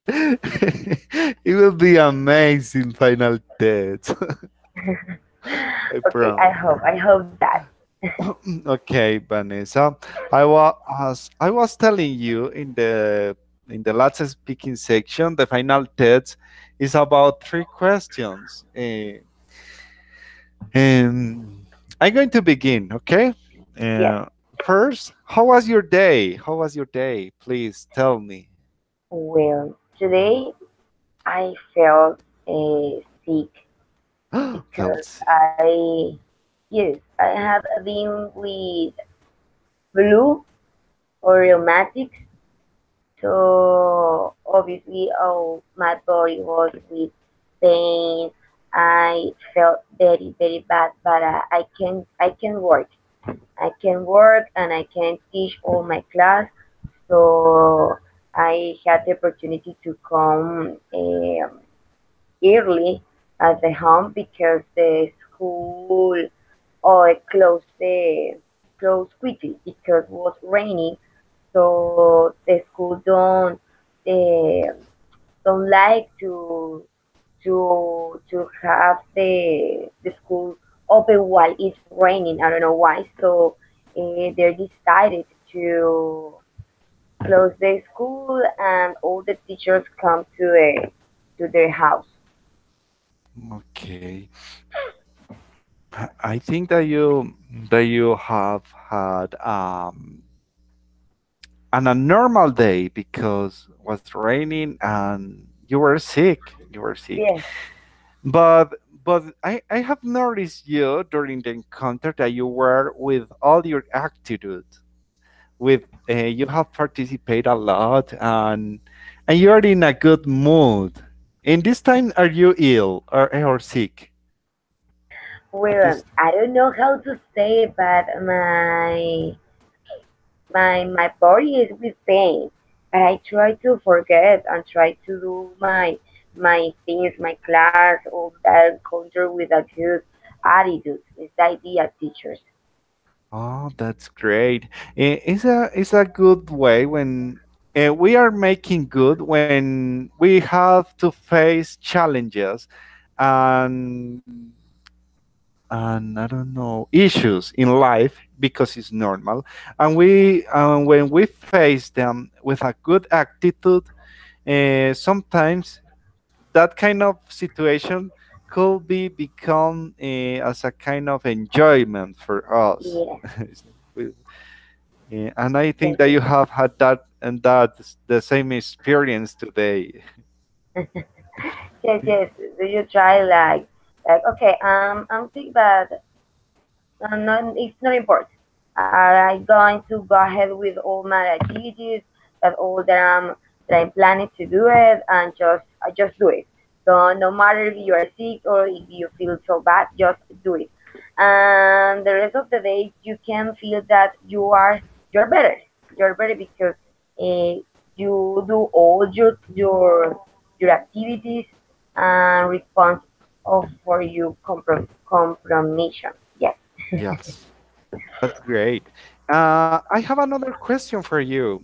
It will be amazing final test. I Okay, promise. I hope that. Okay, Vanessa. I was telling you in the last speaking section, the final test is about three questions. And I'm going to begin, okay? Yes. Uh, First, how was your day? How was your day? Please tell me. Well, today I felt sick Felt because sick. yes, I have been with flu or rheumatics. So obviously, oh, my body was with pain. I felt very, very bad, but I can work. I can work and I can teach all my class. So I had the opportunity to come early at the home because the school closed closed quickly because it was raining. So the school uh, don't like to have the school open while it's raining. I don't know why. So they decided to close the school and all the teachers come to their house. Okay. I think that you have had a normal day because it was raining and you were sick. You were sick. Yes. But I have noticed you during the encounter that you were with all your attitude. With you have participated a lot and you're in a good mood. In this time, are you ill or sick? At Well, this. I don't know how to say, but my body is with pain. But I try to forget and try to do my things, my class, all that culture with a good attitude. It's the idea, teachers. Oh, that's great. It's a good way when we are making good when we have to face challenges and and I don't know issues in life because it's normal. And when we face them with a good attitude, sometimes that kind of situation could be become as a kind of enjoyment for us. Yes, We- and I yes, think that yes, you have had that and that's the same experience today. yes, yes. Do you try like okay, I'm sick, but it's not important. I'm going to go ahead with all my activities, that all that I'm planning to do it, and just do it. So no matter if you are sick or if you feel so bad, just do it. And the rest of the day, you can feel that you're better. You're better because uh, you do all your activities and response of for you compromission. Yes. Yes, that's great. I have another question for you.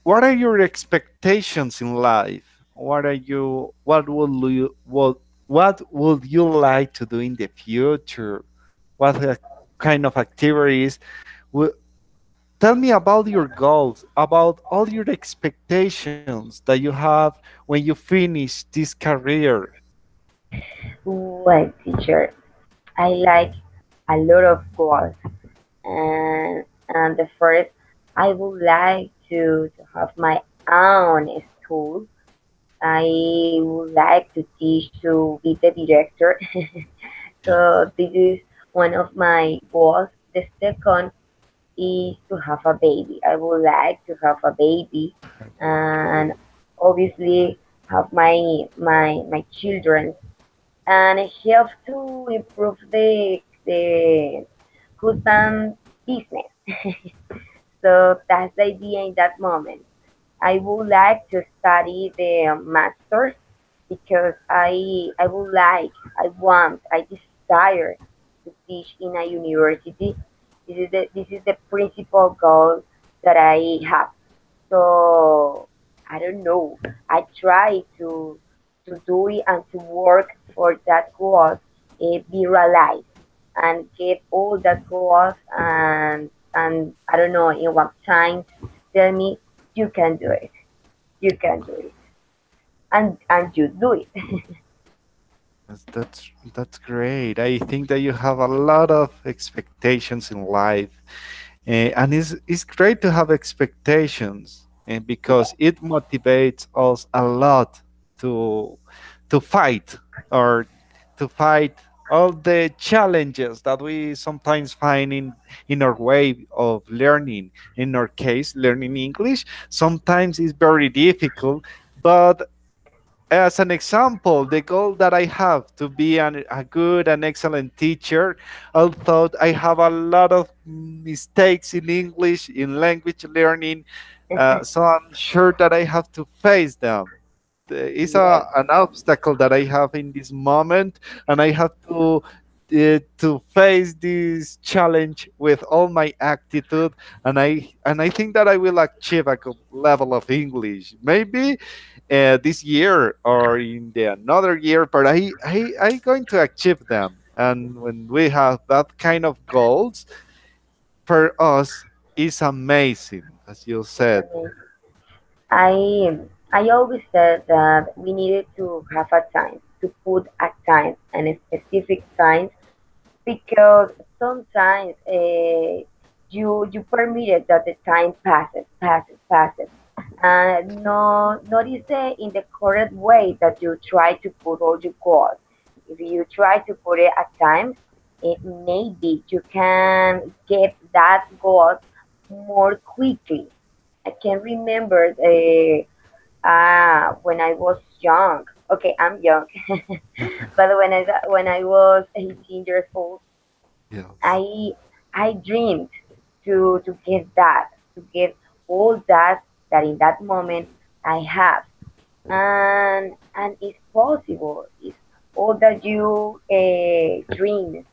What are your expectations in life? What would you like to do in the future? What kind of activities? Wo- Tell me about your goals, about all your expectations that you have when you finish this career. Well, teacher, I like a lot of goals, and the first, I would like to have my own school. I would like to teach to be the director. Yeah. So this is one of my goals. The second is to have a baby. I would like to have a baby, and obviously have my children and help to improve the husband business. So that's the idea in that moment. I would like to study the master because I desire to teach in a university. This is the principal goal that I have. So I don't know. I try to do it and to work for that goals, be realized and get all that goals and I don't know in what time. Tell me you can do it. You can do it, and you do it. That's great. I think that you have a lot of expectations in life, and it's great to have expectations, Yeah. because it motivates us a lot to to fight or to fight all the challenges that we sometimes find in our way of learning. In our case, learning English sometimes is very difficult, but as an example, the goal that I have to be a good and excellent teacher, although I have a lot of mistakes in English, in language learning, so I'm sure that I have to face them. It's Yes. an obstacle that I have in this moment, and I have to face this challenge with all my attitude, and I think that I will achieve a good level of English. Maybe this year or in the another year, but I going to achieve them. And when we have that kind of goals, for us is amazing, as you It's said. amazing. I always said that we needed to have a time to put a time and a specific time because sometimes you permitted that the time passes, and no notice it in the correct way that you try to put all your goals. If you try to put it at times, it maybe you can get that goal more quickly. I can remember when I was young. Okay, I'm young, but when I was 18 years old, Yes. I I dreamed to get that, to get all that in that moment I have, and it's possible. It's all that you dream.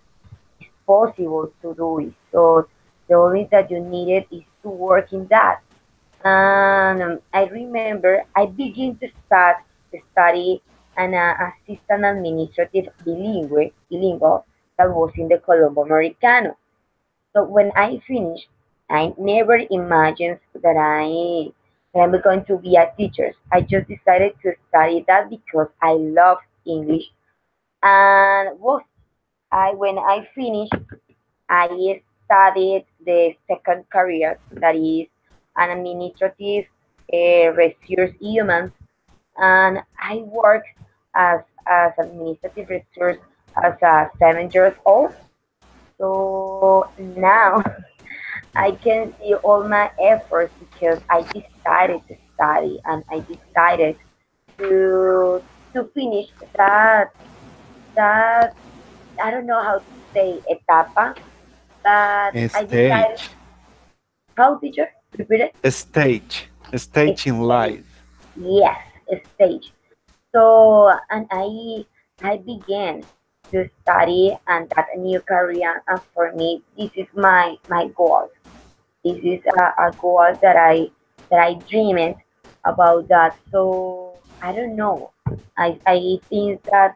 It's possible to do it. So the only that you needed is to work in that. And I remember I began to study an assistant administrative bilingual that was in the Colombo Americano. So when I finished, I never imagined that I'm going to be a teacher. I just decided to study that because I love English. And was I when I finished, I studied the second career that is an administrative resource humans, and I worked as administrative resource as a 7 years old. So now I can see all my efforts because I decided to study and I decided to to finish that I don't know how to say etapa, but A I decided stage, how teacher repeat it a stage in stage. life. Yes, a stage. So and I began to study and that new career, and for me this is my goal. This is a goal that I dreamed about that. So I don't know. I think that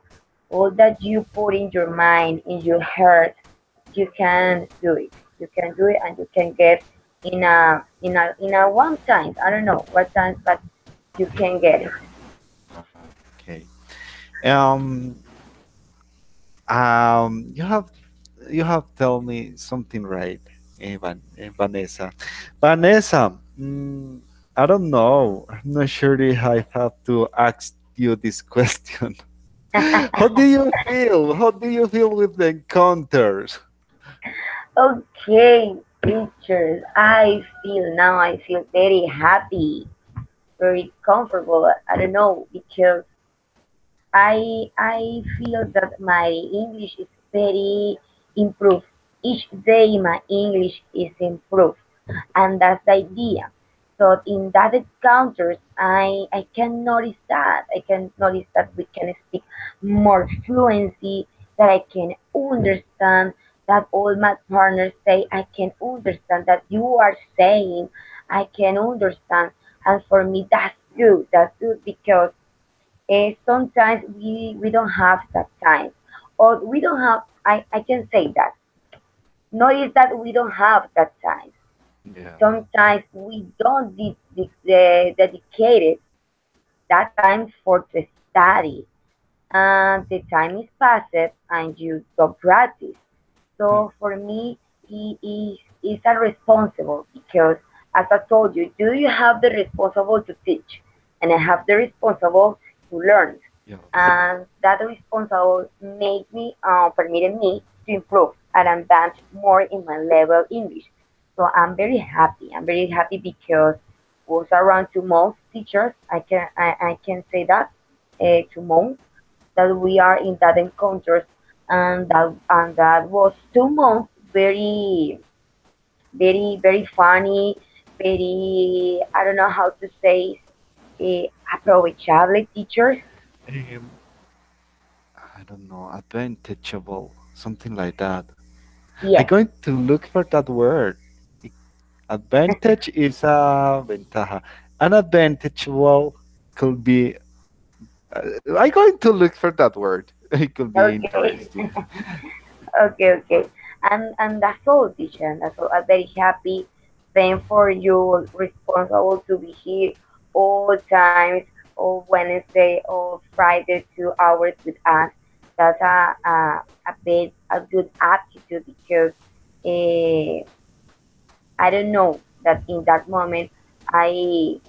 all that you put in your mind, in your heart, you can do it. You can do it, and you can get in a one time. I don't know what time, but you can get it. Okay. Um. You have told me something right, Vanessa. Vanessa, I don't know. I'm not sure if I have to ask you this question. How do you feel? How do you feel with the encounters? Okay, teachers. I feel very happy, very comfortable. I don't know because I feel that my English is very improved. Each day my English is improved, and that's the idea. So in that encounters, I can notice that. I can notice that we can speak more fluency, that I can understand that all my partners say, I can understand that you are saying, I can understand. And for me, good. That's good because sometimes we don't have that time, or we don't have. I can say that. No, is that we don't have that time. Yeah. Sometimes we don't dedicate that time for the study, and the time is passed and you don't practice. So for me, it is a responsible because, as I told you, do you have the responsible to teach, and I have the responsible to learn, Yes. and that responsible made me permitted me to improve and advance more in my level English. So I'm very happy. I'm very happy because was around 2 months teachers. I can say that 2 months that we are in that encounters, and that was 2 months very funny, very I don't know how to say aprovechable teachers. Um, I don't know, advantageable, something like that. I'm Yes, going to look for that word. Advantage is a ventaja. Unadvantageable could be. I'm going to look for that word. It could be okay. interesting. Okay. And that's all, teacher. And that's all. I'm very happy. Thank for you responsible to be here all times, all Wednesday or Friday, 2 hours with us. That's a good attitude because I don't know that in that moment I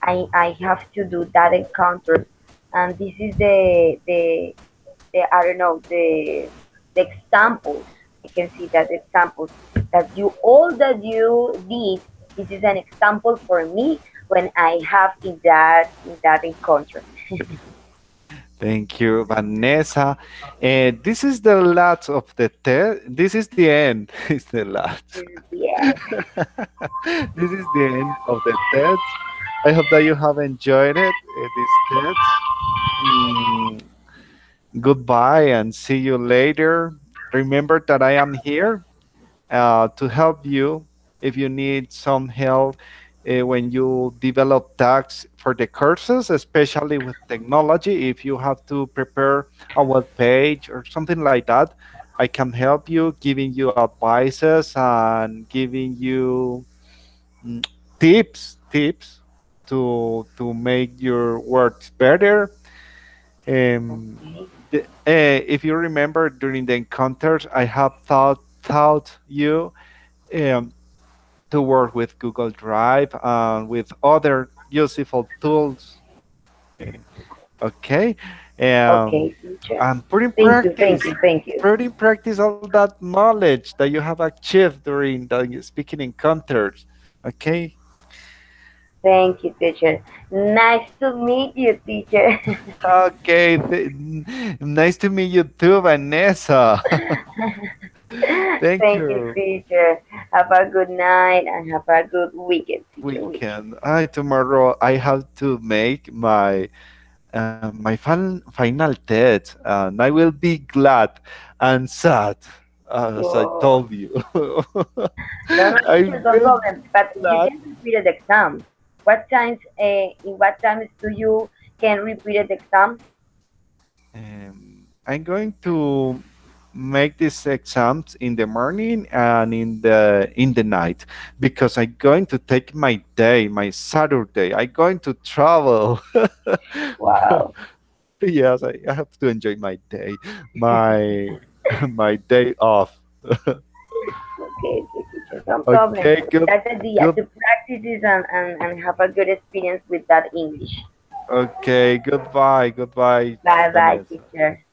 I have to do that encounters, and this is the I don't know the examples. I can see that examples that you all that you did. This is an example for me when I have in that encounter. Thank you, Vanessa. This is the last of the test. This is the end. It's the last. Yes. This is the end of the test. I hope that you have enjoyed it, this test. Mm, goodbye and see you later. Remember that I am here to help you if you need some help when you develop tasks for the courses, especially with technology. If you have to prepare a web page or something like that, I can help you, giving you advices and giving you mm, tips to make your works better. Okay. If you remember during the encounters, I have taught you um, to work with Google Drive and with other useful tools. Eh, Okay, um, Okay, teacher. and Thank you. Thank you. Thank you. put in practice all that knowledge that you have achieved during the speaking encounters. Okay, Thank you, teacher. Nice to meet you, teacher. okay. Nice to meet you too, Vanessa. Thank Thank you, you. teacher. Have a good night and have a good weekend, teacher. Weekend. Weekend. Tomorrow I have to make my final test, and I will be glad and sad, as I Whoa. told you. No, I teacher, no will be problem. But you glad. can repeat the exam. In what times do you can repeat the exam? I'm going to make these exams in the morning and in the night because I'm going to take my day, my Saturday. I'm going to travel. Wow. Yes, I have to enjoy my day, my my day off. Okay, teacher, no problem. Okay, That's the idea good. to practice this and have a good experience with that English. Okay, goodbye, Bye bye, Vanessa. teacher.